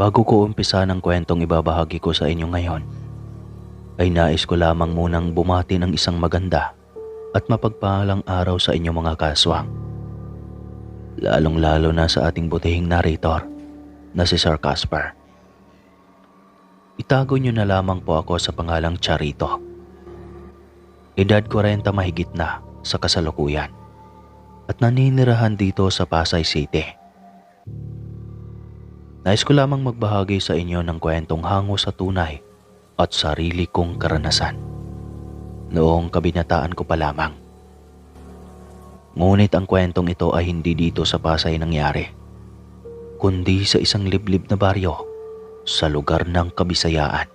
Bago ko umpisa ng kwentong ibabahagi ko sa inyo ngayon, ay nais ko lamang munang bumati ng isang maganda at mapagpalang araw sa inyong mga kaswang. Lalong-lalo na sa ating butihing narrator na si Sir Casper. Itago niyo na lamang po ako sa pangalang Charito. Edad 40 mahigit na sa kasalukuyan at naninirahan dito sa Pasay City. Nais ko lamang magbahagi sa inyo ng kwentong hango sa tunay at sarili kong karanasan. Noong kabinataan ko pa lamang. Ngunit ang kwentong ito ay hindi dito sa Pasay nangyari, kundi sa isang liblib na baryo sa lugar ng Kabisayaan.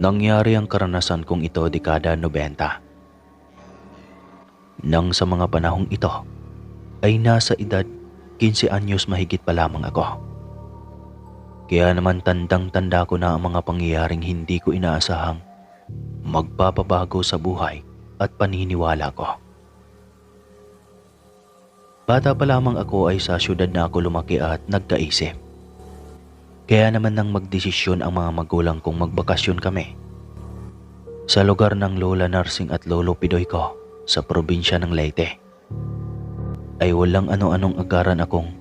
Nangyari ang karanasan kong ito dekada 90. Nang sa mga panahong ito ay nasa edad 15 anyos mahigit pa lamang ako. Kaya naman tandang-tanda ko na ang mga pangyayaring hindi ko inaasahang magpapabago sa buhay at paniniwala ko. Bata pa lamang ako ay sa syudad na ako lumaki at nagkaisip. Kaya naman nang magdesisyon ang mga magulang kong magbakasyon kami sa lugar ng Lola Narsing at Lolo Pidoy ko sa probinsya ng Leyte, ay walang ano-anong agaran akong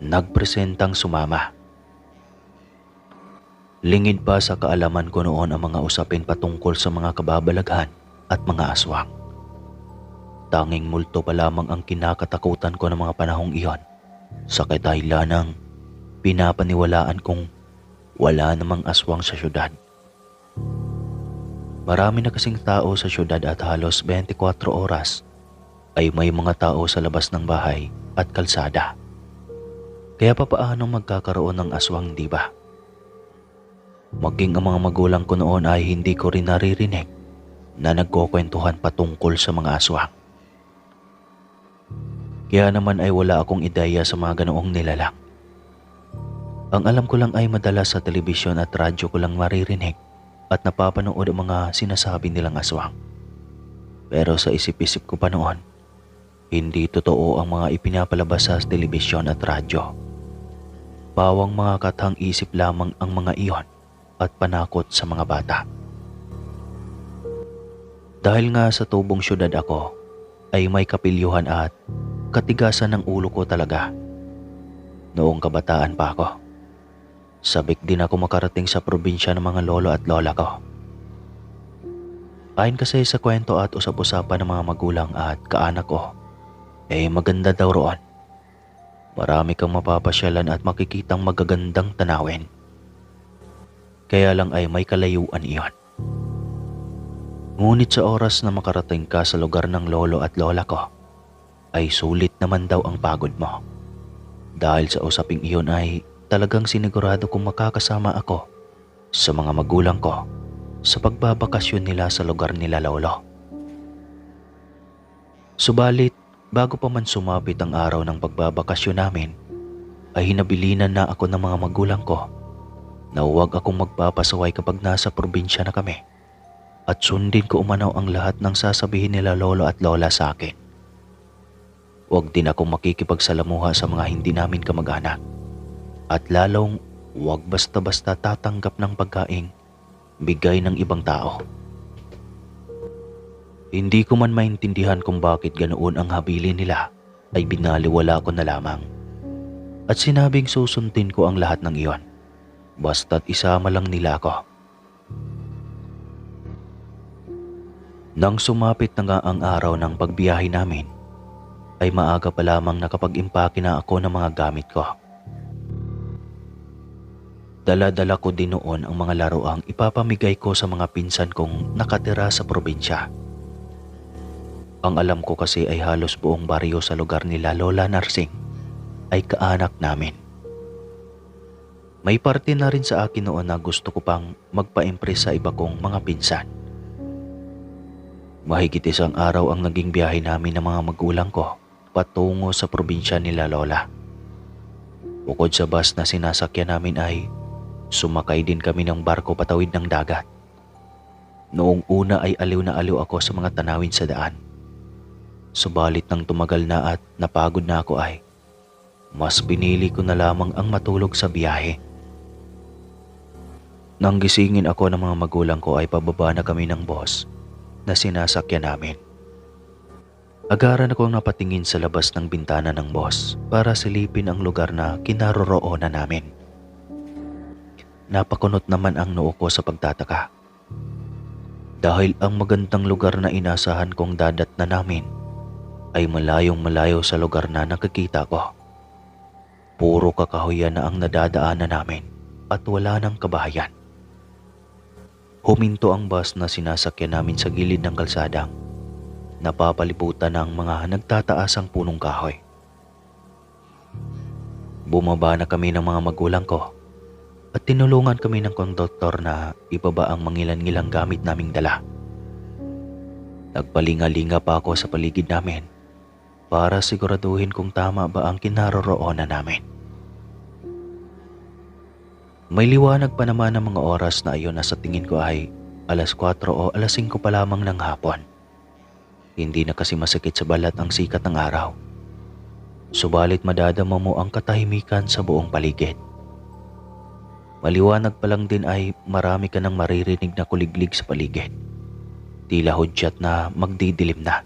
nagpresentang sumama. Lingid pa sa kaalaman ko noon ang mga usapin patungkol sa mga kababalaghan at mga aswang. Tanging multo pa lamang ang kinakatakutan ko ng mga panahong iyon sa kadahilan ng pinapaniwalaan kong wala namang aswang sa syudad. Marami na kasing tao sa syudad at halos 24 oras ay may mga tao sa labas ng bahay at kalsada. Kaya papaano magkakaroon ng aswang, di ba? Maging ang mga magulang ko noon ay hindi ko rin naririnig na nagkukwentuhan patungkol sa mga aswang. Kaya naman ay wala akong ideya sa mga ganoong nilalang. Ang alam ko lang ay madalas sa telebisyon at radyo ko lang maririnig at napapanood ang mga sinasabi nilang aswang. Pero sa isip-isip ko pa noon, hindi totoo ang mga ipinapalabas sa telebisyon at radyo. Pawang mga kathang isip lamang ang mga iyon at panakot sa mga bata. Dahil nga sa tubong syudad ako, ay may kapilyuhan at katigasan ng ulo ko talaga. Noong kabataan pa ako, sabik din ako makarating sa probinsya ng mga lolo at lola ko. Ayon kasi sa kwento at usap-usapan ng mga magulang at kaanak ko, maganda daw roon. Marami kang mapapasyalan at makikitang magagandang tanawin. Kaya lang ay may kalayuan iyon. Ngunit sa oras na makarating ka sa lugar ng lolo at lola ko, ay sulit naman daw ang pagod mo. Dahil sa usaping iyon ay talagang sinigurado kong makakasama ako sa mga magulang ko sa pagbabakasyon nila sa lugar nila lolo. Subalit, bago pa man sumapit ang araw ng pagbabakasyon namin, ay hinabilinan na ako ng mga magulang ko na huwag akong magpapasaway kapag nasa probinsya na kami at sundin ko umanaw ang lahat ng sasabihin nila lolo at lola sa akin. Huwag din akong makikipagsalamuha sa mga hindi namin kamag-anak at lalong huwag basta-basta tatanggap ng pagkaing bigay ng ibang tao. Hindi ko man maintindihan kung bakit ganoon ang habilin nila, ay binaliwala ko na lamang at sinabing susundin ko ang lahat ng iyon basta't isama lang nila ako. Nang sumapit na nga ang araw ng pagbiyahe namin, ay maaga pa lamang nakapag-impake na ako ng mga gamit ko. Dala-dala ko din noon ang mga laruang ipapamigay ko sa mga pinsan kong nakatira sa probinsya. Ang alam ko kasi ay halos buong baryo sa lugar nila Lola Narsing ay kaanak namin. May parte na rin sa akin noon na gusto ko pang magpa-impress sa iba kong mga pinsan. Mahigit isang araw ang naging biyahe namin ng mga magulang ko patungo sa probinsya nila Lola. Bukod sa bus na sinasakyan namin ay sumakay din kami ng barko patawid ng dagat. Noong una ay aliw na aliw ako sa mga tanawin sa daan. Subalit nang tumagal na at napagod na ako ay mas pinili ko na lamang ang matulog sa biyahe. Nang gisingin ako ng mga magulang ko ay pababa na kami ng bus na sinasakyan namin. Agaran akong napatingin sa labas ng bintana ng bus para silipin ang lugar na kinaroroonan namin. Napakunot naman ang noo ko sa pagtataka. Dahil ang magandang lugar na inasahan kong dadatnan namin ay malayong malayo sa lugar na nakikita ko. Puro kakahuyan na ang nadadaanan namin at wala ng kabahayan. Huminto ang bus na sinasakyan namin sa gilid ng kalsadang napapalibutan ng mga nagtataasang punong kahoy. Bumaba na kami ng mga magulang ko at tinulungan kami ng konduktor na ibaba ang mangilan-ngilang gamit naming dala. Nagpalinga-linga pa ako sa paligid namin para siguraduhin kung tama ba ang kinaroroonan namin. May liwanag pa naman ng mga oras na iyon na sa tingin ko ay alas 4 o alas 5 pa lamang ng hapon. Hindi na kasi masakit sa balat ang sikat ng araw. Subalit madadama mo ang katahimikan sa buong paligid. Maliwanag pa lang din ay marami ka nang maririnig na kuliglig sa paligid. Tila hudyat na magdidilim na.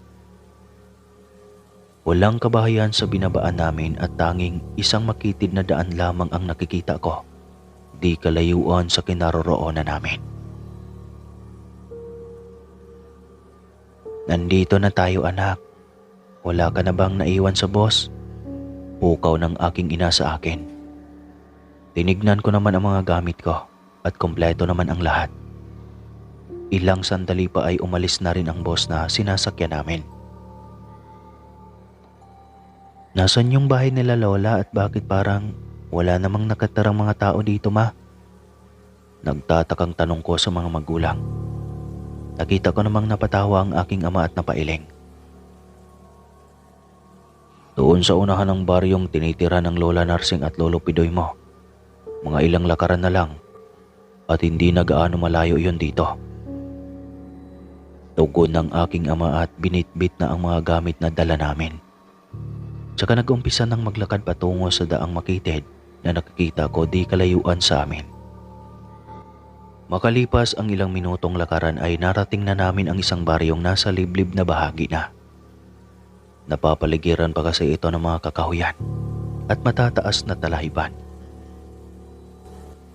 Walang kabahayan sa binabaan namin at tanging isang makitid na daan lamang ang nakikita ko. Di kalayuan sa kinaroroonan namin. Nandito na tayo anak. Wala ka na bang naiwan sa boss? Pukaw ng aking ina sa akin. Tinignan ko naman ang mga gamit ko at kompleto naman ang lahat. Ilang sandali pa ay umalis na rin ang boss na sinasakyan namin. Nasaan yung bahay nila lola at bakit parang wala namang nakatarang mga tao dito ma? Nagtatakang tanong ko sa mga magulang. Nakita ko namang napatawa ang aking ama at napailing. Doon sa unahan ng baryong tinitira ng Lola Narsing at Lolo Pidoy mo. Mga ilang lakaran na lang at hindi na gaano malayo yon dito. Tugon ng aking ama at binitbit na ang mga gamit na dala namin. Tsaka nag-umpisa nang maglakad patungo sa daang makitid na nakikita ko di kalayuan sa amin. Makalipas ang ilang minutong lakaran ay narating na namin ang isang baryong nasa liblib na bahagi na. Napapaligiran pa kasi ito ng mga kakahuyan at matataas na talahiban.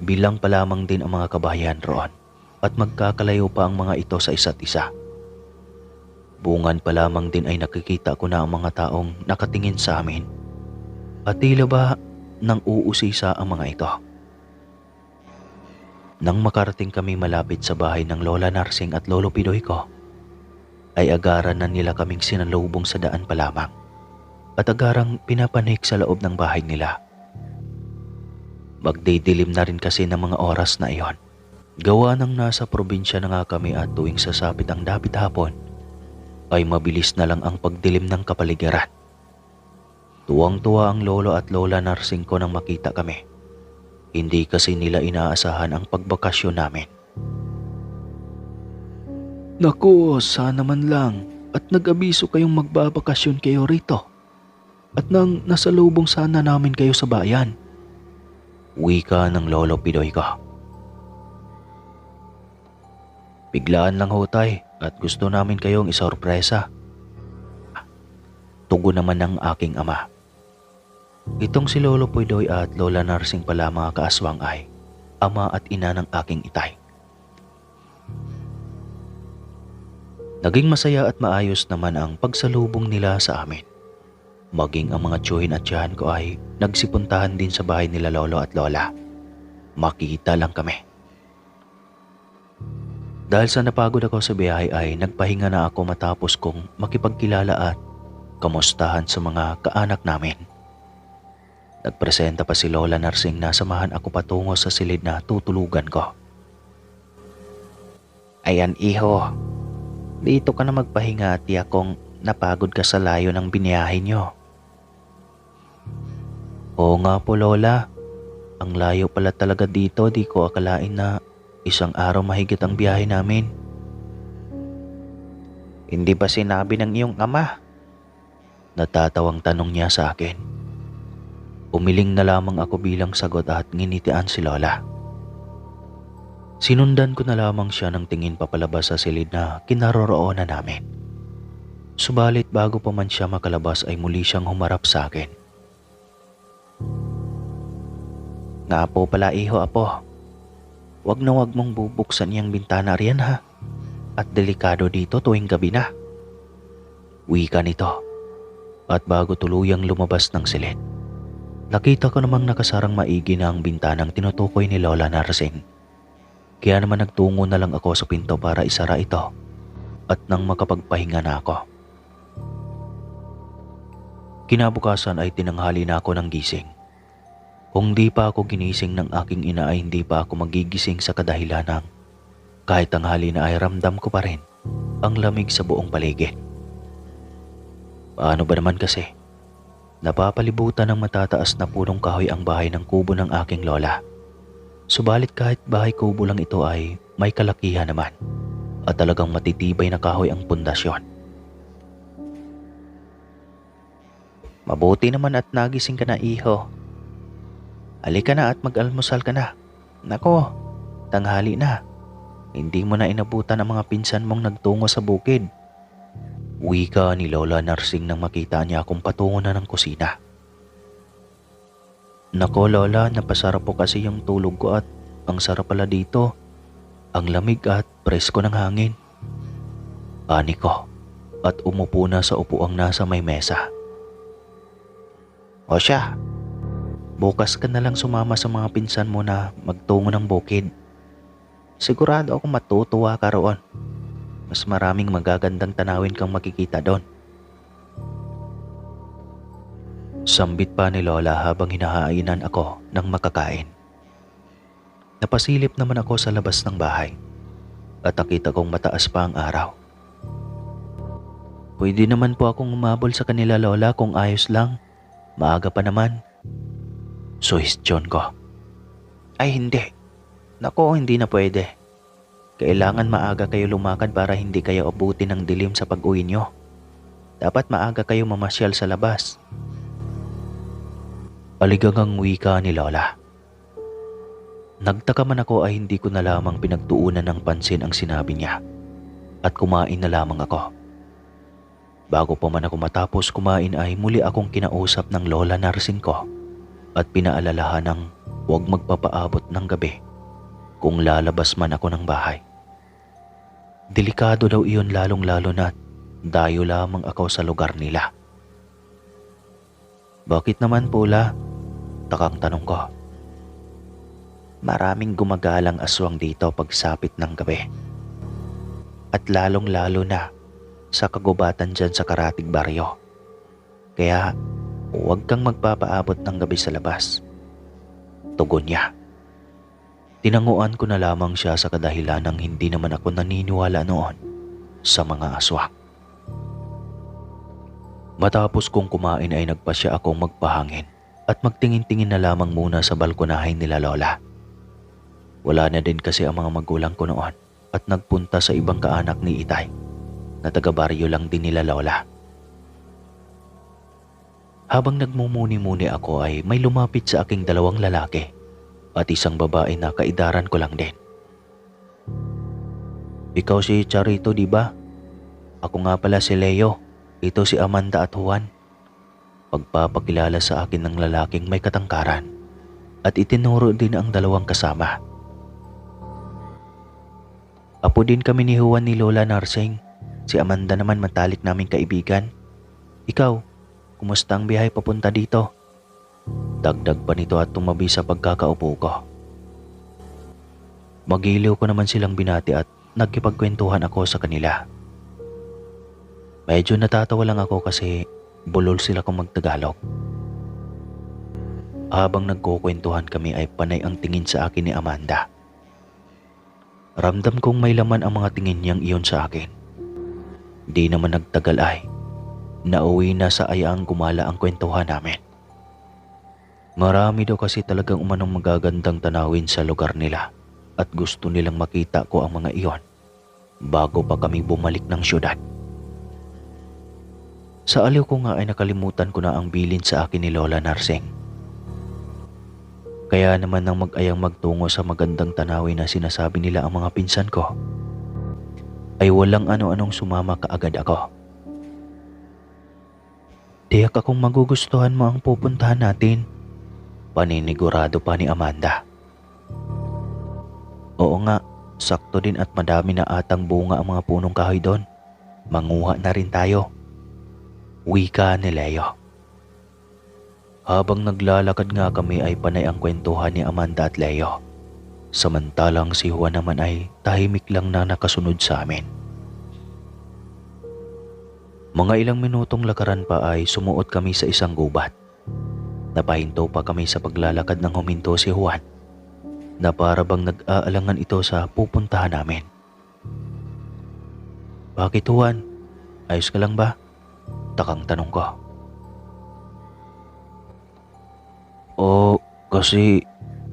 Bilang pa lamang din ang mga kabahayan roon at magkakalayo pa ang mga ito sa isa't isa. Bungan pa lamang din ay nakikita ko na ang mga taong nakatingin sa amin at tila ba nang uusisa ang mga ito. Nang makarating kami malapit sa bahay ng Lola Narsing at Lolo Pidoy ko, ay agaran na nila kaming sinalubong sa daan pa lamang at agarang pinapanik sa loob ng bahay nila. Magdidilim na rin kasi ng mga oras na iyon. Gawa ng nasa probinsya na nga kami at tuwing sasapit ang dapit hapon, ay mabilis na lang ang pagdilim ng kapaligiran. Tuwang-tuwa ang lolo at lola Narsing ko nang makita kami. Hindi kasi nila inaasahan ang pagbakasyon namin. Naku, sana man lang at nag-abiso kayong magbabakasyon kayo rito. At nang nasalubong sana namin kayo sa bayan. Wika ng Lolo Pidoy ko. Biglaan lang ho tay at gusto namin kayong isorpresa. Tugon naman ng aking ama. Itong si Lolo Pidoy at Lola Narsing pala mga kaaswang ay ama at ina ng aking itay. Naging masaya at maayos naman ang pagsalubong nila sa amin. Maging ang mga tiyuhin at tiyahan ko ay nagsipuntahan din sa bahay nila lolo at lola. Makita lang kami. Dahil sa napagod ako sa biyahe ay nagpahinga na ako matapos kong makipagkilala at kamustahan sa mga kaanak namin. Nagpresenta pa si Lola Narsing na samahan ako patungo sa silid na tutulugan ko. Ayan iho, dito ka na magpahinga at tiyak kong napagod ka sa layo ng biniyahe nyo. Oo nga po Lola, ang layo pala talaga dito, di ko akalain na isang araw mahigit ang biyahe namin. Hindi ba sinabi ng iyong ama? Natatawang tanong niya sa akin. Umiling na lamang ako bilang sagot at nginitian si Lola. Sinundan ko na lamang siya ng tingin papalabas sa silid na kinaroroonan namin. Subalit bago pa man siya makalabas ay muli siyang humarap sa akin. Nga po pala iho apo, wag na wag mong bubuksan yung bintana riyan ha, at delikado dito tuwing gabi na. Wika nito, at bago tuluyang lumabas ng silid, nakita ko namang nakasarang maigi na ang bintanang tinutukoy ni Lola Narsing. Kaya naman nagtungo na lang ako sa pinto para isara ito at nang makapagpahinga na ako. Kinabukasan ay tinanghali na ako ng gising. Kung di pa ako ginising ng aking ina ay hindi pa ako magigising sa kadahilan ng kahit tanghali na ay ramdam ko pa rin ang lamig sa buong paligid. Paano ba naman kasi? Napapalibutan ng matataas na punong kahoy ang bahay ng kubo ng aking lola. Subalit kahit bahay kubo lang ito ay may kalakihan naman at talagang matitibay na kahoy ang pundasyon. Mabuti naman at nagising ka na iho. Halika na at mag-almusal ka na. Nako, tanghali na. Hindi mo na inabutan ang mga pinsan mong nagtungo sa bukid. Wika ni Lola Narsing nang makita niya akong patungo na ng kusina. Nako Lola, napasarap po kasi yung tulog ko at ang sarap pala dito. Ang lamig at presko ng hangin. Ani ko at umupo na sa upuang nasa may mesa. O siya, bukas ka na lang sumama sa mga pinsan mo na magtungo ng bukid. Sigurado ako matutuwa ka roon. Mas maraming magagandang tanawin kang makikita doon. Sambit pa ni Lola habang hinahainan ako ng makakain. Napasilip naman ako sa labas ng bahay at nakita kong mataas pa ang araw. Pwede naman po akong umabol sa kanila Lola kung ayos lang. Maaga pa naman. Suhestyon ko. Ay hindi. Nako, hindi na pwede. Kailangan maaga kayo lumakad para hindi kayo abutin ng dilim sa pag-uwi nyo. Dapat maaga kayo mamasyal sa labas. Aligagang wika ni Lola. Nagtaka man ako ay hindi ko na lamang pinagtuunan ng pansin ang sinabi niya at kumain na lamang ako. Bago pa man ako matapos kumain ay muli akong kinausap ng Lola Narsing ko at pinaalalahan ng huwag magpapaabot ng gabi kung lalabas man ako ng bahay. Delikado daw iyon lalong-lalo na dayo lamang ako sa lugar nila. Bakit naman pula? Takang tanong ko. Maraming gumagalang aswang dito pagsapit ng gabi. At lalong-lalo na sa kagubatan dyan sa Karatig Baryo. Kaya huwag kang magpapaabot ng gabi sa labas. Tugon niya. Tinanguan ko na lamang siya sa kadahilan ng hindi naman ako naniniwala noon sa mga aswang. Matapos kong kumain ay nagpasya akong magpahangin at magtingin-tingin na lamang muna sa balkonahin nila Lola. Wala na din kasi ang mga magulang ko noon at nagpunta sa ibang kaanak ni Itay na taga-baryo lang din nila Lola. Habang nagmumuni-muni ako ay may lumapit sa aking dalawang lalaki at isang babae na kaidaran ko lang din. Ikaw si Charito, di ba? Ako nga pala si Leo. Ito si Amanda at Juan. Pagpapakilala sa akin ng lalaking may katangkaran at itinuro din ang dalawang kasama. Apo din kami ni Juan ni Lola Narsing. Si Amanda naman matalik naming kaibigan. Ikaw, kumusta ang biyahe papunta dito? Dagdag pa nito at tumabi sa pagkakaupo ko. Magiliw ko naman silang binati at nagkipagkwentuhan ako sa kanila. Medyo natatawa lang ako kasi bulol sila kung magtagalog. Habang nagkukwentuhan kami ay panay ang tingin sa akin ni Amanda. Ramdam kong may laman ang mga tingin niyang iyon sa akin. Di naman nagtagal ay nauwi na sa ayaang gumala ang kwentuhan namin. Marami daw kasi talagang umanong magagandang tanawin sa lugar nila at gusto nilang makita ko ang mga iyon bago pa kami bumalik ng syudad. Sa aliw ko nga ay nakalimutan ko na ang bilin sa akin ni Lola Narsing. Kaya naman nang mag-ayang magtungo sa magandang tanawin na sinasabi nila ang mga pinsan ko, ay walang ano-anong sumama kaagad ako. Tiyak akong magugustuhan mo ang pupuntahan natin, paninigurado pa ni Amanda. Oo nga, sakto din at madami na atang bunga ang mga punong kahoy doon. Manguha na rin tayo. Wika ni Leo. Habang naglalakad nga kami ay panay ang kwentuhan ni Amanda at Leo. Samantalang si Juan naman ay tahimik lang na nakasunod sa amin. Mga ilang minutong lakaran pa ay sumuot kami sa isang gubat. Napahinto pa kami sa paglalakad nang huminto si Juan na para bang nag-aalangan ito sa pupuntahan namin. Bakit Juan? Ayos ka lang ba? Takang tanong ko. O kasi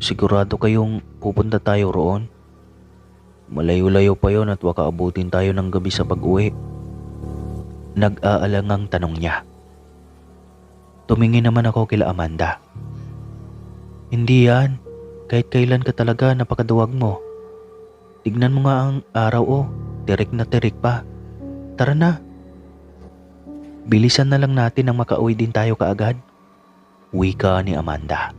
sigurado kayong pupunta tayo roon? Malayo-layo pa yon at baka abutin tayo ng gabi sa pag-uwi. Nag-aalangang tanong niya. Tumingin naman ako kila Amanda. Hindi yan. Kahit kailan ka talaga napakaduwag mo. Tignan mo nga ang araw tirik na tirik pa. Tara na. Bilisan na lang natin nang makauwi din tayo kaagad. Wika ni Amanda.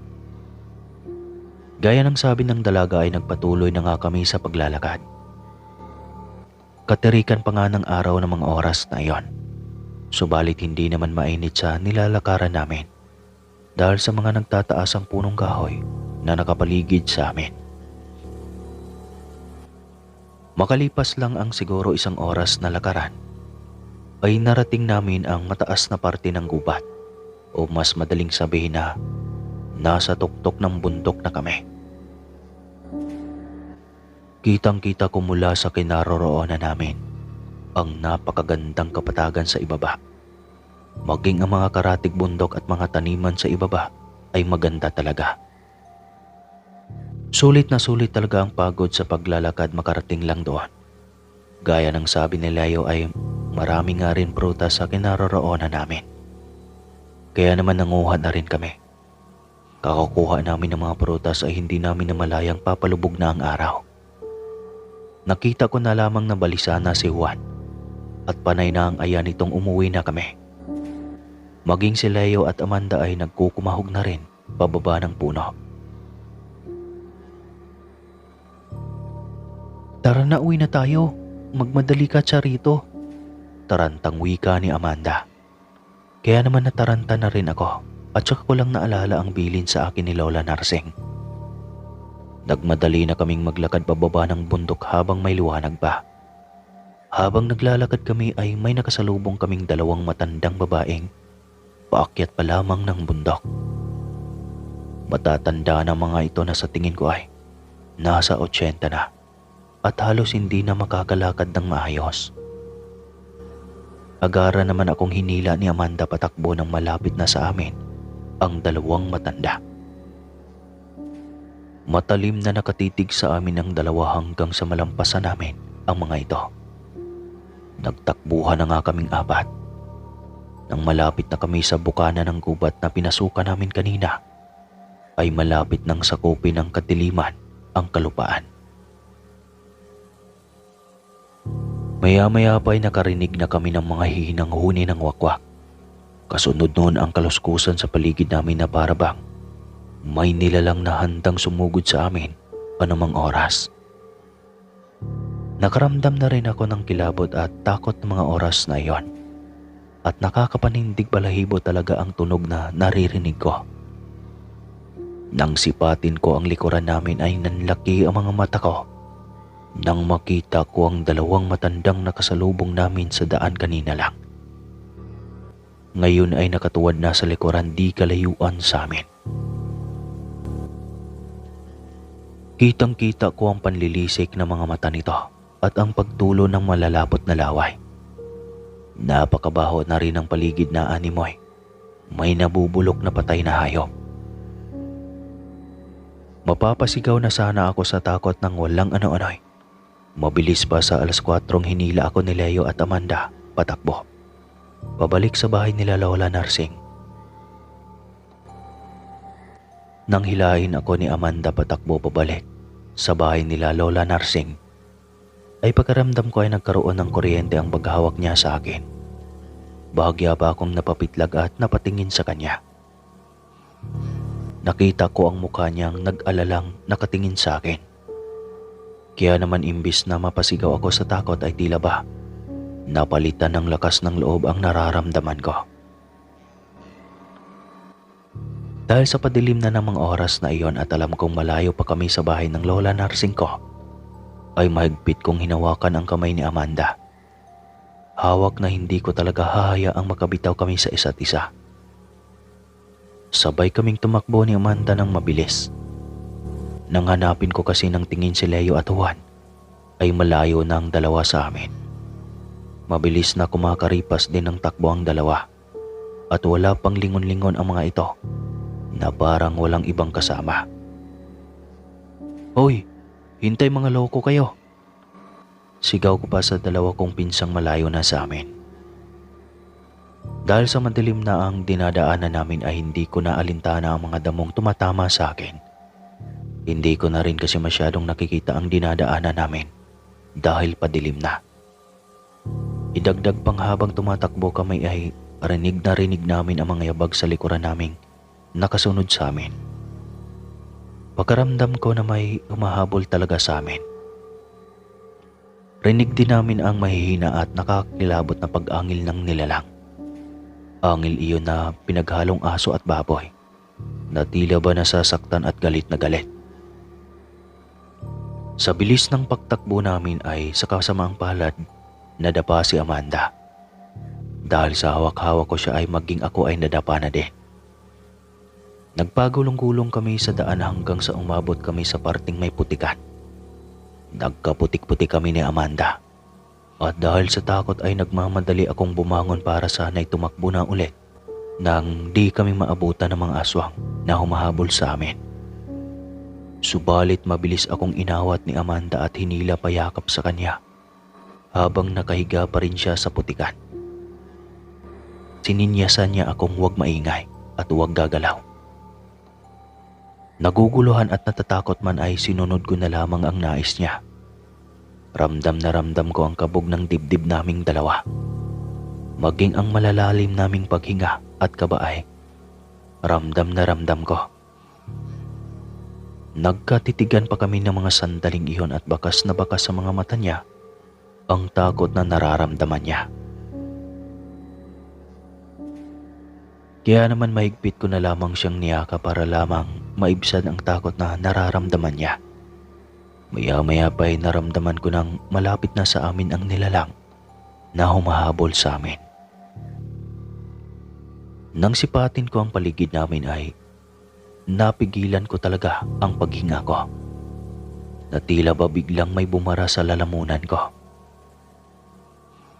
Gaya ng sabi ng dalaga ay nagpatuloy na nga kami sa paglalakad. Katirikan pa nga ng araw ng mga oras na iyon. Subalit hindi naman mainit sa nilalakaran namin dahil sa mga nagtataasang punong kahoy na nakapaligid sa amin. Makalipas lang ang siguro isang oras na lakaran, ay narating namin ang mataas na parte ng gubat o mas madaling sabihin na nasa tuktok ng bundok na kami. Kitang-kita ko mula sa kinaroroonan namin ang napakagandang kapatagan sa ibaba. Maging ang mga karatig bundok at mga taniman sa ibaba ay maganda talaga. Sulit na sulit talaga ang pagod sa paglalakad makarating lang doon. Gaya ng sabi ni Leo ay marami nga rin prutas sa kinaroroonan namin. Kaya naman nanguha na rin kami. Kakukuha namin ng mga prutas ay hindi namin namalayang papalubog na ang araw. Nakita ko na lamang na balisa na si Juan at panay na ang aya nitong umuwi na kami. Maging si Leo at Amanda ay nagkukumahog na rin pababa ng puno. Tara na, uwi na tayo. Magmadali ka rito. Tarantang wika ni Amanda. Kaya naman nataranta na rin ako at saka ko lang naalala ang bilin sa akin ni Lola Narsing. Nagmadali na kaming maglakad pababa ng bundok habang may liwanag pa. Habang naglalakad kami ay may nakasalubong kaming dalawang matandang babaeng paakyat pa lamang ng bundok. Matatanda na mga ito na sa tingin ko ay nasa 80 na at halos hindi na makakalakad ng maayos. Agara naman akong hinila ni Amanda patakbo ng malapit na sa amin ang dalawang matanda. Matalim na nakatitig sa amin ang dalawa hanggang sa malampasan namin ang mga ito. Nagtakbuhan na nga kaming apat. Nang malapit na kami sa bukana ng gubat na pinasukan namin kanina, ay malapit nang sakupin ng kadiliman ang kalupaan. Maya-maya pa ay nakarinig na kami ng mga hihinang huni ng wakwak. Kasunod noon ang kaluskusan sa paligid namin na para bang may nilalang na handang sumugod sa amin anumang oras. Nakaramdam na rin ako ng kilabot at takot ng mga oras na iyon. At nakakapanindig balahibo talaga ang tunog na naririnig ko. Nang sipatin ko ang likuran namin ay nanlaki ang mga mata ko nang makita ko ang dalawang matandang nakasalubong namin sa daan kanina lang. Ngayon ay nakatuwad na sa likuran di kalayuan sa amin. Kitang-kita ko ang panlilisik ng mga mata nito at ang pagtulo ng malalapot na laway. Napakabaho na rin ang paligid na animoy. May nabubulok na patay na hayop. Mapapasigaw na sana ako sa takot ng walang ano-ano'y. Mabilis pa sa 4:00 hinila ako ni Leo at Amanda patakbo. Pabalik sa bahay nila Lola Narsing. Nang hilahin ako ni Amanda patakbo pabalik sa bahay nila Lola Narsing, ay pagkaramdam ko ay nagkaroon ng kuryente ang paghawak niya sa akin. Bahagya pa akong napapitlag at napatingin sa kanya. Nakita ko ang mukha niyang nag-alalang nakatingin sa akin. Kaya naman imbis na mapasigaw ako sa takot ay tila ba napalitan ng lakas ng loob ang nararamdaman ko. Dahil sa padilim na ng mga oras na iyon at alam kong malayo pa kami sa bahay ng Lola Narsing ko, ay mahigpit kong hinawakan ang kamay ni Amanda. Hawak na hindi ko talaga hahayaang makabitaw kami sa isa't isa. Sabay kaming tumakbo ni Amanda ng mabilis. Nang hanapin ko kasi ng tingin si Leo at Juan, ay malayo na ang dalawa sa amin. Mabilis na kumakaripas din ng takbo ang dalawa at wala pang lingon-lingon ang mga ito na parang walang ibang kasama. "Hoy, hintay mga loko kayo!" Sigaw ko pa sa dalawa kong pinsang malayo na sa amin. Dahil sa madilim na ang dinadaanan namin ay hindi ko na alintana ang mga damong tumatama sa akin. Hindi ko na rin kasi masyadong nakikita ang dinadaanan namin dahil padilim na. Idagdag pang habang tumatakbo kami ay rinig na rinig namin ang mga yabag sa likuran naming nakasunod sa amin. Pagkaramdam ko na may humahabol talaga sa amin. Rinig din namin ang mahihina at nakakilabot na pag-angil ng nilalang. Angil iyon na pinaghalong aso at baboy na tila ba nasasaktan at galit na galit. Sa bilis ng pagtakbo namin ay sa kasamaang palad nadapa si Amanda. Dahil sa hawak-hawak ko siya ay maging ako ay nadapa na din. Nagpagulong-gulong kami sa daan hanggang sa umabot kami sa parting may putikan. Nagkaputik-putik kami ni Amanda. At dahil sa takot ay nagmamadali akong bumangon para sana'y tumakbo na ulit nang di kami maabutan ng mga aswang na humahabol sa amin. Subalit mabilis akong inawat ni Amanda at hinila payakap sa kanya habang nakahiga pa rin siya sa putikan. Sininyasan niya akong huwag maingay at huwag gagalaw. Naguguluhan at natatakot man ay sinunod ko na lamang ang nais niya. Ramdam na ramdam ko ang kabog ng dibdib naming dalawa. Maging ang malalalim naming paghinga at kaba ay ramdam na ramdam ko. Nagkatitigan pa kami ng mga sandaling iyon at bakas na bakas sa mga mata niya ang takot na nararamdaman niya. Kaya naman mahigpit ko na lamang siyang niyaka para lamang maibsan ang takot na nararamdaman niya. Maya-maya pa ay naramdaman ko nang malapit na sa amin ang nilalang na humahabol sa amin. Nang sipatin ko ang paligid namin ay napigilan ko talaga ang paghinga ko. Na tila ba biglang may bumara sa lalamunan ko.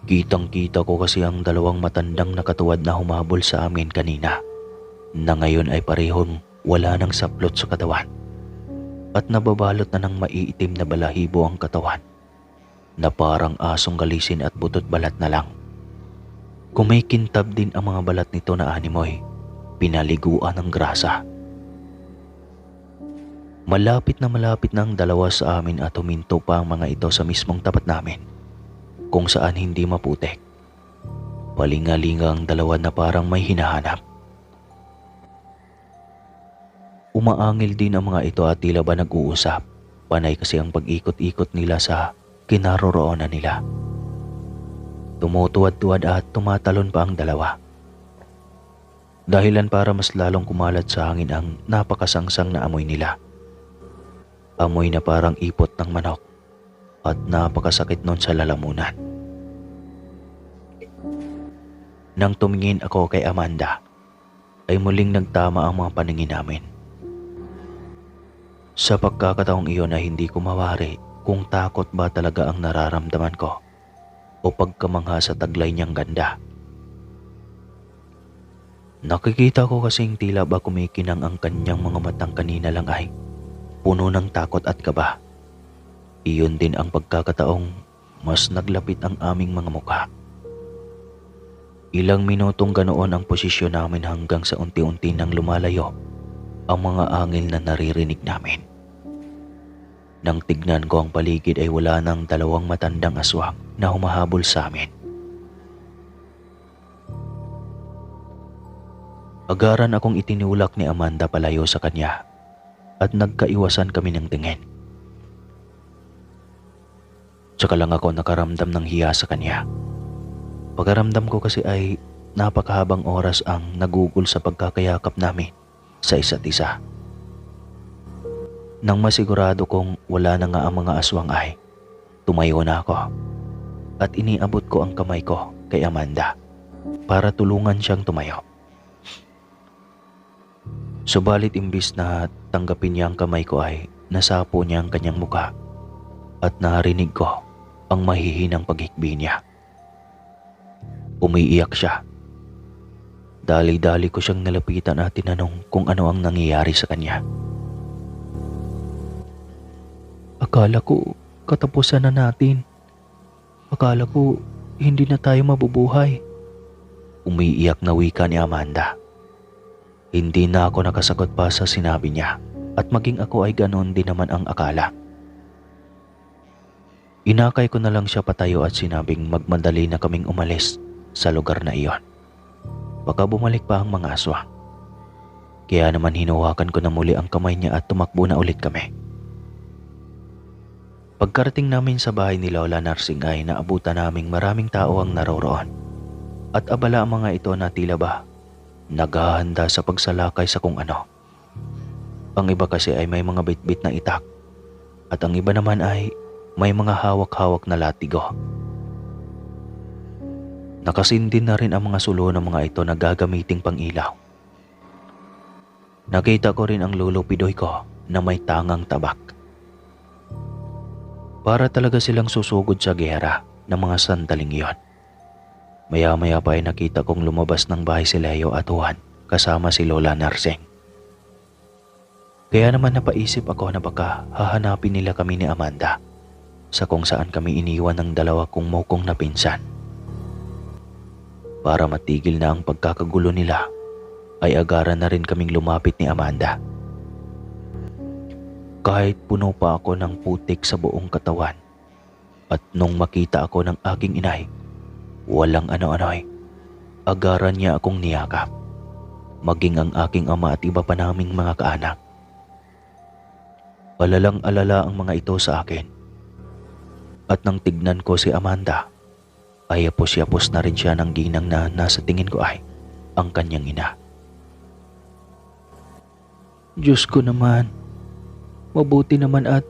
Kitang-kita ko kasi ang dalawang matandang nakatuwad na humabol sa amin kanina na ngayon ay parehong wala ng saplot sa katawan at nababalot na ng maiitim na balahibo ang katawan na parang asong galisin at butot balat na lang. Kumikintab din ang mga balat nito na animoy, pinaliguan ng grasa. Malapit na ang dalawa sa amin at huminto pa ang mga ito sa mismong tapat namin kung saan hindi maputik. Palingalinga ang dalawa na parang may hinahanap. Umaangil din ang mga ito at tila ba nag-uusap. Panay kasi ang pag-ikot-ikot nila sa kinaroroonan nila. Tumutuwad-tuwad at tumatalon pa ang dalawa. Dahilan para mas lalong kumalat sa hangin ang napakasangsang na amoy nila. Amoy na parang ipot ng manok at napakasakit nun sa lalamunan. Nang tumingin ako kay Amanda, ay muling nagtama ang mga paningin namin. Sa pagkakataong iyon ay hindi ko mawari kung takot ba talaga ang nararamdaman ko o pagkamangha sa taglay niyang ganda. Nakikita ko kasing tila ba kumikinang ang kanyang mga matang kanina lang ay puno ng takot at kaba. Iyon din ang pagkakataong mas naglapit ang aming mga mukha. Ilang minutong ganoon ang posisyon namin hanggang sa unti-unti nang lumalayo ang mga angil na naririnig namin. Nang tignan ko ang paligid ay wala nang dalawang matandang aswang na humahabol sa amin. Agaran akong itinulak ni Amanda palayo sa kanya at nagkaiwasan kami ng tingin. Tsaka lang ako nakaramdam ng hiya sa kanya. Pagkaramdam ko kasi ay napakahabang oras ang nagugol sa pagkakayakap namin sa isa't isa. Nang masigurado kong wala na nga ang mga aswang ay tumayo na ako at iniabot ko ang kamay ko kay Amanda para tulungan siyang tumayo. Subalit imbis na tanggapin niya ang kamay ko ay nasapo niya ang kanyang mukha at narinig ko ang mahihinang paghikbi niya. Umiiyak siya. Dali-dali ko siyang nalapitan at tinanong kung ano ang nangyayari sa kanya. Akala ko katapusan na natin. Akala ko hindi na tayo mabubuhay. Umiiyak na wika ni Amanda. Hindi na ako nakasagot pa sa sinabi niya at maging ako ay ganoon din naman ang akala. Inakay ko na lang siya patayo at sinabing magmadali na kaming umalis sa lugar na iyon. Baka bumalik pa ang mga aswang. Kaya naman hinawakan ko na muli ang kamay niya at tumakbo na ulit kami. Pagkarating namin sa bahay ni Lola Narsing ay naabutan naming maraming tao ang naroroon. At abala ang mga ito na tila ba naghahanda sa pagsalakay sa kung ano. Ang iba kasi ay may mga bitbit na itak at ang iba naman ay may mga hawak-hawak na latigo. Nakasindin na rin ang mga sulo ng mga ito na gagamiting pang-ilaw. Nakita ko rin ang lolo pidoy ko na may tangang tabak. Para talaga silang susugod sa giyera ng mga sandaling iyon. Maya-maya pa ay nakita kong lumabas ng bahay si Leo at Juan kasama si Lola Narsing. Kaya naman napaisip ako na baka hahanapin nila kami ni Amanda sa kung saan kami iniwan ng dalawa kong mukong na pinsan. Para matigil na ang pagkakagulo nila ay agaran na rin kaming lumapit ni Amanda. Kahit puno pa ako ng putik sa buong katawan at nung makita ako ng aking inay, walang ano-ano'y agaran niya akong niyakap, maging ang aking ama at iba pa naming mga kaanak. Alalang-alala ang mga ito sa akin. At nang tignan ko si Amanda, ay yapos-yapos na rin siya ng ginang na nasa tingin ko ay ang kanyang ina. Diyos ko naman, mabuti naman at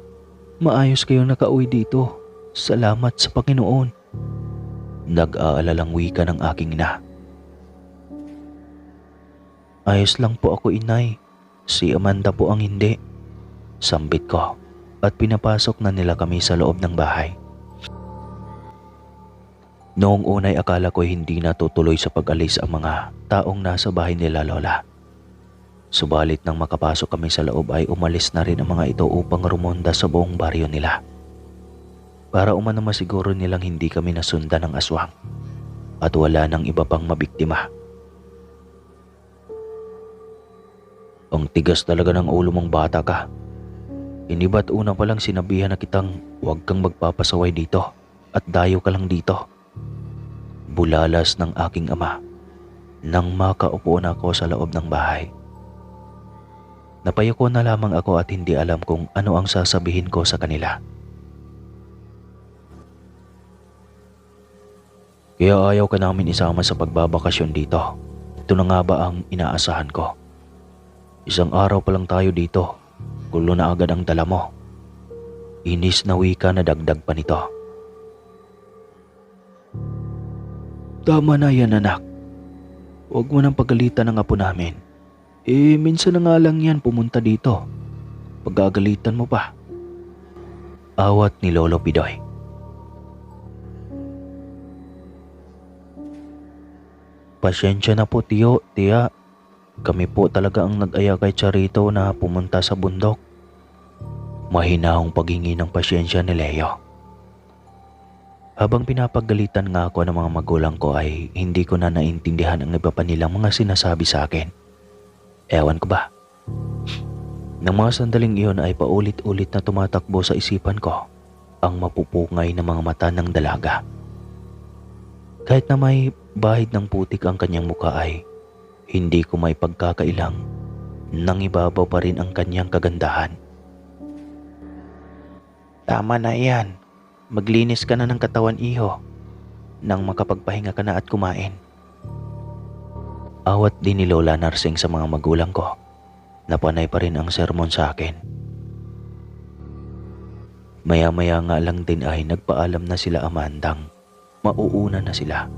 maayos kayong nakauwi dito. Salamat sa Panginoon. Nag-aalalang wika ng aking ina. Ayos lang po ako, inay. Si Amanda po ang hindi. Sambit ko at pinapasok na nila kami sa loob ng bahay. Noong unay akala ko hindi natutuloy sa pag-alis ang mga taong nasa bahay nila Lola. Subalit nang makapasok kami sa loob ay umalis na rin ang mga ito upang rumonda sa buong baryo nila. Para umano masiguro nilang hindi kami nasundan ng aswang at wala nang iba pang mabiktima. Ang tigas talaga ng ulo mong bata ka. Hindi ba't una pa lang sinabihan na kitang huwag kang magpapasaway dito at dayo ka lang dito? Bulalas ng aking ama nang makaupo na ako sa loob ng bahay. Napayuko na lamang ako at hindi alam kung ano ang sasabihin ko sa kanila. Kaya ayaw ka namin isama sa pagbabakasyon dito. Ito na nga ba ang inaasahan ko? Isang araw pa lang tayo dito. Gulo na agad ang dala mo. Inis na wika na dagdag pa nito. Tama na yan, anak. Huwag mo nang pagalitan ng apo namin. Minsan na nga lang yan pumunta dito. Pagagalitan mo pa. Awat ni Lolo Pidoy. Pasensya na po, tiyo, tiya. Kami po talaga ang nag-aya kay Charito na pumunta sa bundok. Mahinahong paghingi ng pasyensya ni Leo. Habang pinapagalitan nga ako ng mga magulang ko ay hindi ko na naintindihan ang iba pa nilang mga sinasabi sa akin. Ewan ko ba, Nang mga sandaling iyon ay paulit-ulit na tumatakbo sa isipan ko ang mapupungay na mga mata ng dalaga. Kahit na may bahid ng putik ang kanyang muka ay hindi ko may pagkakailang nang ibabaw pa rin ang kanyang kagandahan. Tama na iyan. Maglinis ka na ng katawan, iho, nang makapagpahinga ka na at kumain. Awat din ni Lola Narsing sa mga magulang ko na panay pa rin ang sermon sa akin. Maya-maya nga lang din ay nagpaalam na sila Amandang mauuna na sila.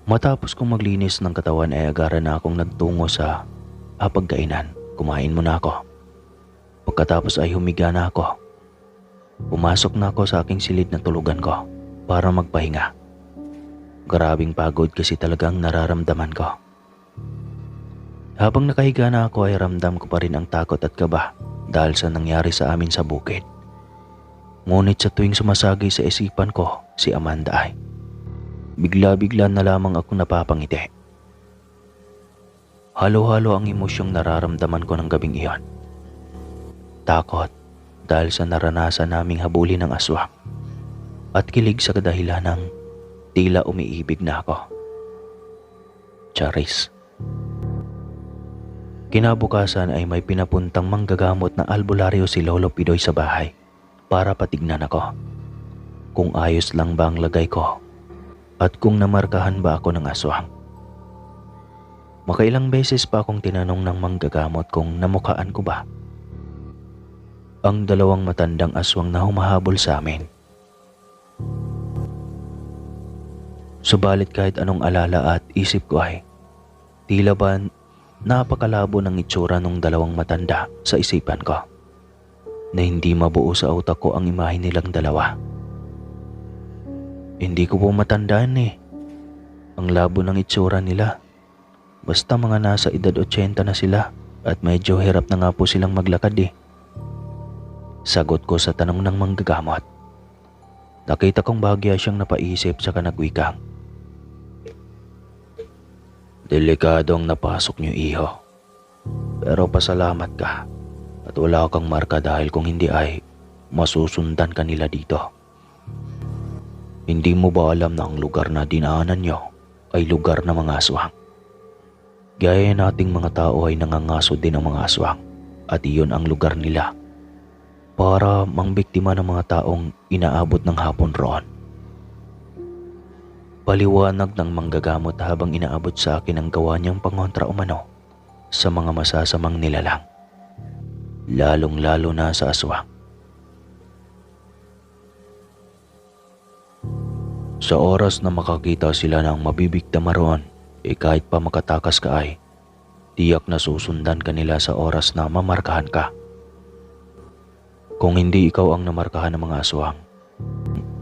Matapos kong maglinis ng katawan ay agaran na akong nagtungo sa hapagkainan. Kumain muna ako. Pagkatapos ay humiga na ako. Pumasok na ako sa aking silid na tulugan ko para magpahinga. Grabing pagod kasi talagang nararamdaman ko. Habang nakahiga na ako ay ramdam ko pa rin ang takot at kaba dahil sa nangyari sa amin sa bukid. Ngunit sa tuwing sumasagay sa isipan ko si Amanda ay bigla-bigla na lamang akong napapangiti. Halo-halo ang emosyong nararamdaman ko ng gabing iyon. Takot dahil sa naranasan naming habulin ng aswang at kilig sa kadahilan ng tila umiibig na ako. Charis. Kinabukasan ay may pinapuntang manggagamot na albularyo si Lolo Pidoy sa bahay para patignan ako kung ayos lang ba ang lagay ko at kung namarkahan ba ako ng aswang. Makailang beses pa akong tinanong ng manggagamot kung namukhaan ko ba ang dalawang matandang aswang na humahabol sa amin. Subalit kahit anong alala at isip ko ay tila ba napakalabo ng itsura ng dalawang matanda sa isipan ko na hindi mabuo sa utak ko ang imahe nilang dalawa. Hindi ko po matandaan eh. Ang labo ng itsura nila. Basta mga nasa edad 80 na sila at medyo hirap na nga po silang maglakad eh. Sagot ko sa tanong ng manggagamot. Nakita kong bahagya siyang napaisip sa nagwikang. Delikado ang napasok niyo, iho. Pero pasalamat ka at wala kang marka dahil kung hindi ay masusundan ka nila dito. Hindi mo ba alam na ang lugar na dinaanan niyo ay lugar ng mga aswang? Gaya nating mga tao ay nangangaso din ang mga aswang at iyon ang lugar nila para mangbiktima ng mga taong inaabot ng hapon roon. Paliwanag ng manggagamot habang inaabot sa akin ang gawa niyang pangontra umano sa mga masasamang nilalang, lalong-lalo na sa aswang. Sa oras na makakita sila ng mabibiktima roon, kahit pa makatakas ka ay tiyak na susundan ka nila sa oras na mamarkahan ka. Kung hindi ikaw ang namarkahan ng mga aswang,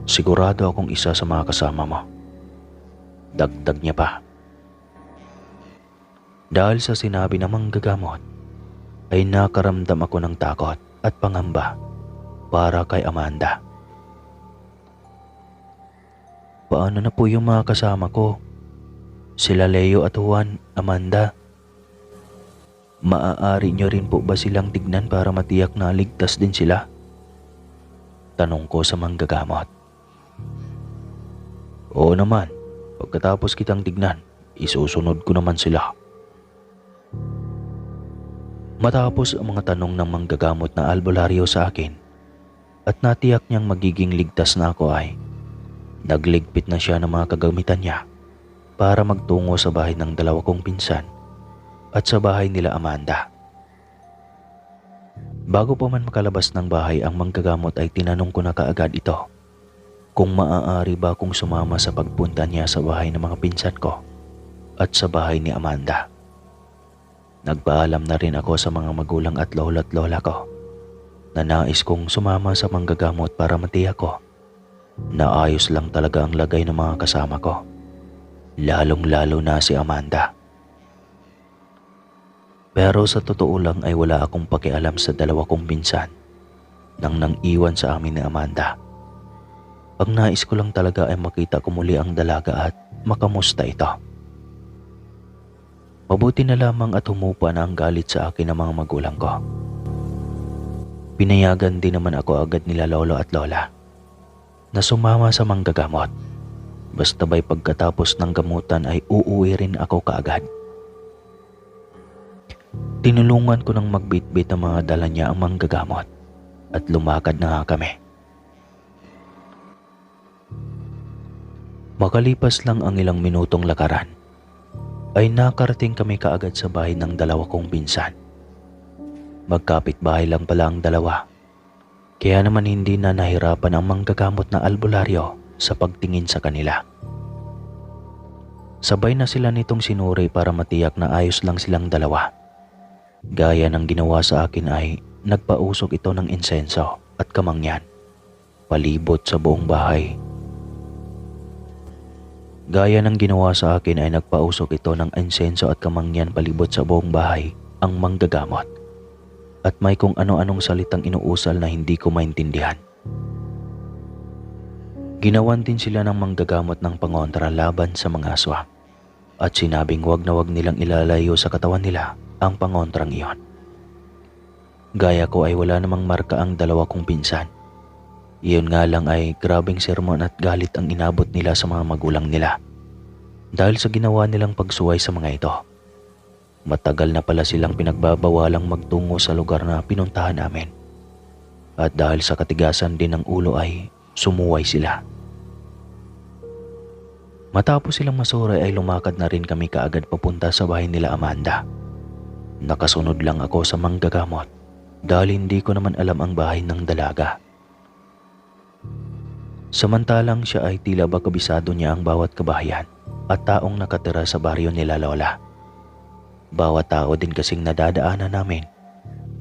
sigurado akong isa sa mga kasama mo. Dagdag niya pa. Dahil sa sinabi ng manggagamot, ay nakaramdam ako ng takot at pangamba para kay Amanda. Paano na po yung mga kasama ko? Sila Leo at Juan, Amanda. Maaari niyo rin po ba silang tignan para matiyak na ligtas din sila? Tanong ko sa manggagamot. Oo naman. Pagkatapos kitang tignan, isusunod ko naman sila. Matapos ang mga tanong ng manggagamot na albularyo sa akin at natiyak niyang magiging ligtas na ako ay nagligpit na siya ng mga kagamitan niya para magtungo sa bahay ng dalawa kong pinsan at sa bahay nila Amanda. Bago pa man makalabas ng bahay ang manggagamot ay tinanong ko na kaagad ito kung maaari ba akong sumama sa pagpunta niya sa bahay ng mga pinsan ko at sa bahay ni Amanda. Nagpaalam na rin ako sa mga magulang at lola ko na nais kong sumama sa manggagamot para matiyak ko na ayos lang talaga ang lagay ng mga kasama ko, lalong-lalo na si Amanda. Pero sa totoo lang ay wala akong pakialam sa dalawa kong pinsan nang iwan sa amin ni Amanda. Ang nais ko lang talaga ay makita ko muli ang dalaga at makamusta ito. Mabuti na lamang at humupa na ang galit sa akin ng mga magulang ko. Pinayagan din naman ako agad nila lolo at lola na sumama sa manggagamot. Basta ba'y pagkatapos ng gamutan ay uuwi rin ako kaagad. Tinulungan ko ng magbitbit ang mga dala niya ang manggagamot at lumakad na nga kami. Makalipas lang ang ilang minutong lakaran, ay nakarating kami kaagad sa bahay ng dalawa kong pinsan. Magkapit-bahay lang pala ang dalawa, kaya naman hindi na nahirapan ang manggagamot na albularyo sa pagtingin sa kanila. Sabay na sila nitong sinuri para matiyak na ayos lang silang dalawa. Gaya ng ginawa sa akin ay nagpausok ito ng insenso at kamangyan palibot sa buong bahay. Gaya ng ginawa sa akin ay nagpausok ito ng insenso at kamangyan palibot sa buong bahay ang manggagamot. At may kung ano-anong salitang inuusal na hindi ko maintindihan. Ginawan din sila ng manggagamot ng pangontra laban sa mga aswang. At sinabing wag na wag nilang ilalayo sa katawan nila ang pangontrang iyon. Gaya ko ay wala namang marka ang dalawa kong pinsan. Iyon nga lang ay grabing sermon at galit ang inabot nila sa mga magulang nila dahil sa ginawa nilang pagsuway sa mga ito. Matagal na pala silang pinagbabawalang magtungo sa lugar na pinuntahan namin. At dahil sa katigasan din ng ulo ay sumuway sila. Matapos silang masuray ay lumakad na rin kami kaagad papunta sa bahay nila Amanda. Nakasunod lang ako sa manggagamot dahil hindi ko naman alam ang bahay ng dalaga. Samantalang siya ay tila ba kabisado niya ang bawat kabahayan at taong nakatira sa baryo nila lola. Bawat tao din kasing nadadaanan namin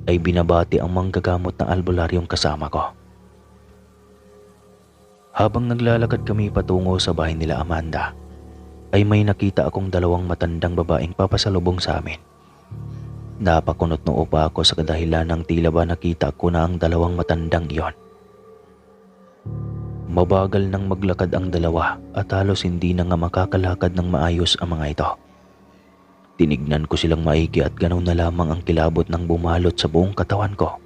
ay binabati ang manggagamot na albularyong kasama ko. Habang naglalakad kami patungo sa bahay nila Amanda, ay may nakita akong dalawang matandang babaeng papasalubong sa amin. Napakunot noo pa ako sa kadahilan ng tila ba nakita ko na ang dalawang matandang iyon. Mabagal nang maglakad ang dalawa at halos hindi na nga makakalakad ng maayos ang mga ito. Tinignan ko silang maigi at ganaw na lamang ang kilabot ng bumalot sa buong katawan ko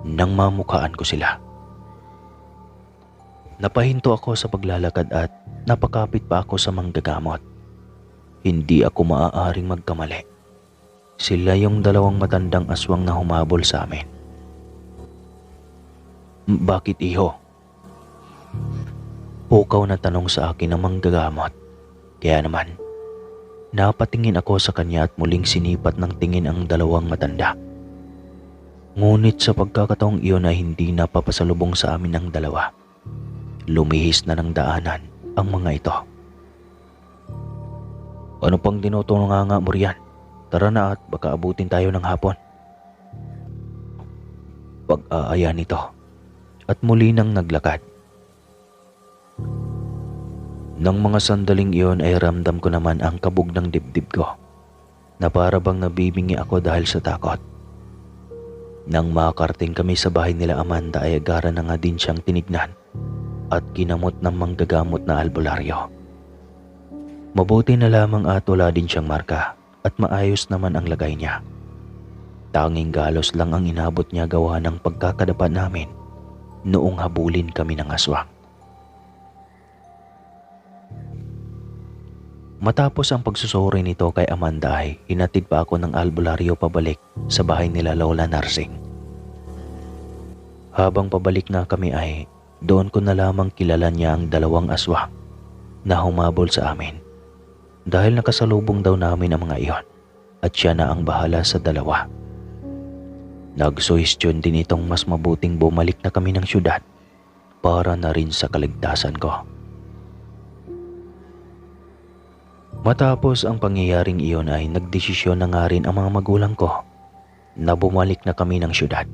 nang mamukhaan ko sila. Napahinto ako sa paglalakad at napakapit pa ako sa manggagamot. Hindi ako maaaring magkamali. Sila yung dalawang matandang aswang na humabol sa amin. Bakit iho? Pukaw na tanong sa akin ng manggagamot. Kaya naman, napatingin ako sa kanya at muling sinipat ng tingin ang dalawang matanda. Ngunit sa pagkakataong iyon ay hindi napapasalubong sa amin ang dalawa. Lumihis na ng daanan ang mga ito. Ano pang tinutulunganga mo riyan? Tara na at baka abutin tayo ng hapon. Pag-aaya nito at muli nang naglakad. Nang mga sandaling iyon ay ramdam ko naman ang kabog ng dibdib ko na para bang nabibingi ako dahil sa takot. Nang makarating kami sa bahay nila Amanda ay agara na nga din siyang tinignan at ginamot ng manggagamot na albularyo. Mabuti na lamang at wala din siyang marka at maayos naman ang lagay niya. Tanging galos lang ang inabot niya gawa ng pagkakadapa namin noong habulin kami ng aswang. Matapos ang pagsusuri nito kay Amanda ay hinatid pa ako ng albularyo pabalik sa bahay nila Lola Narsing. Habang pabalik na kami ay doon ko na lamang kilala niya ang dalawang aswang na humabol sa amin dahil nakasalubong daw namin ang mga iyon at siya na ang bahala sa dalawa. Nagsuhestyon din itong mas mabuting bumalik na kami ng syudad para na rin sa kaligtasan ko. Matapos ang pangyayaring iyon ay nagdesisyon na nga rin ang mga magulang ko na bumalik na kami ng syudad.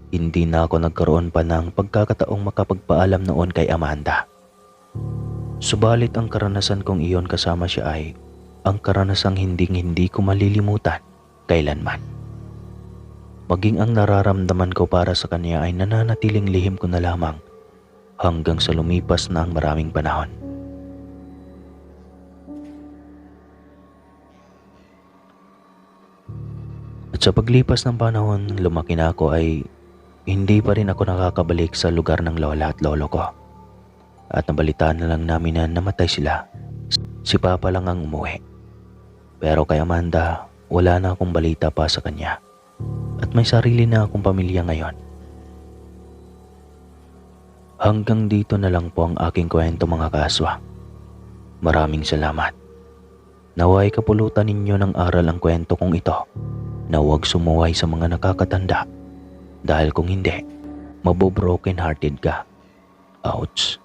Hindi na ako nagkaroon pa ng pagkakataong makapagpaalam noon kay Amanda. Subalit ang karanasan kong iyon kasama siya ay ang karanasang hindi ko malilimutan kailanman. Maging ang nararamdaman ko para sa kanya ay nananatiling lihim ko na lamang hanggang sa lumipas na ang maraming panahon. Sa paglipas ng panahon, lumaki na ako ay hindi pa rin ako nakakabalik sa lugar ng lola at lolo ko. At nabalitaan na lang namin na namatay sila. Si Papa lang ang umuwi. Pero kay Amanda, wala na akong balita pa sa kanya. At may sarili na akong pamilya ngayon. Hanggang dito na lang po ang aking kwento mga kaswa. Maraming salamat. Naway kapulutan ninyo ng aral ang kwento kong ito na huwag sumuway sa mga nakakatanda dahil kung hindi, mabobroken hearted ka. Ouch.